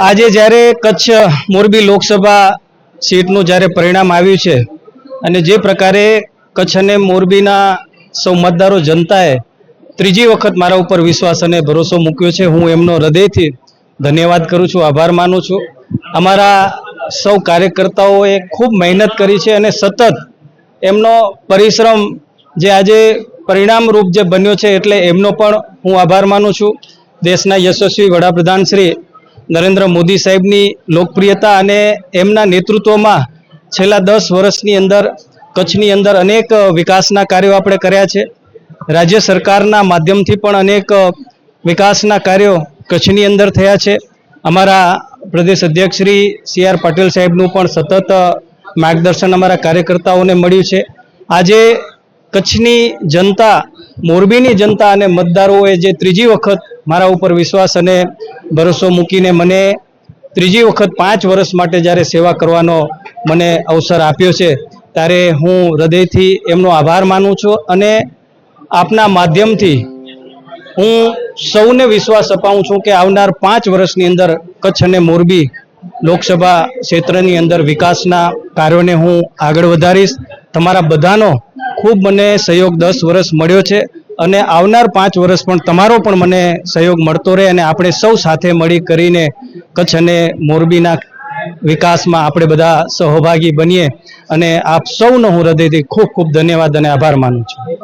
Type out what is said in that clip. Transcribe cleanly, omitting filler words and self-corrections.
આજે જ્યારે કચ્છ મોરબી લોકસભા સીટનું જ્યારે પરિણામ આવ્યું છે અને જે પ્રકારે કચ્છ અને મોરબીના સૌ મતદારો જનતાએ ત્રીજી વખત મારા ઉપર વિશ્વાસ અને ભરોસો મૂક્યો છે, હું એમનો હૃદયથી ધન્યવાદ કરું છું, આભાર માનું છું। અમારા સૌ કાર્યકર્તાઓએ ખૂબ મહેનત કરી છે અને સતત એમનો પરિશ્રમ જે આજે પરિણામરૂપ જે બન્યો છે એટલે એમનો પણ હું આભાર માનું છું। દેશના યશસ્વી વડાપ્રધાન શ્રી નરેન્દ્ર મોદી સાહેબની લોકપ્રિયતા અને એમના નેતૃત્વમાં છેલ્લા 10 વર્ષની અંદર કચ્છની અંદર અનેક વિકાસના કાર્યો આપણે કર્યા છે। રાજ્ય સરકારના માધ્યમથી પણ અનેક વિકાસના કાર્યો કચ્છની અંદર થયા છે। અમારા પ્રદેશ અધ્યક્ષ શ્રી CR પાટીલ સાહેબનું પણ સતત માર્ગદર્શન અમારા કાર્યકર્તાઓને મળ્યું છે। આજે કચ્છની જનતા, મોરબીની જનતા અને મતદારોએ જે ત્રીજી વખત મારા ઉપર વિશ્વાસ અને ભરોસો મૂકીને મને ત્રીજી વખત 5 વર્ષ માટે જ્યારે સેવા કરવાનો મને અવસર આપ્યો છે ત્યારે હું હૃદયથી એમનો આભાર માનું છું અને આપના માધ્યમથી હું સૌને વિશ્વાસ અપાવું છું કે આવનાર 5 વર્ષની અંદર કચ્છ અને મોરબી લોકસભા ક્ષેત્રની અંદર વિકાસના કાર્યોને હું આગળ વધારીશ। તમારા બધાનો ખૂબ મને સહયોગ 10 વર્ષ મળ્યો છે અને આવનાર 5 વર્ષ પણ તમારો પણ મને સહયોગ મળતો રહે અને આપણે સૌ સાથે મળી કરીને કચ્છ અને મોરબીના વિકાસમાં આપણે બધા સહભાગી બનીએ અને આપ સૌનો હું હૃદયથી ખૂબ ખૂબ ધન્યવાદ અને આભાર માનું છું।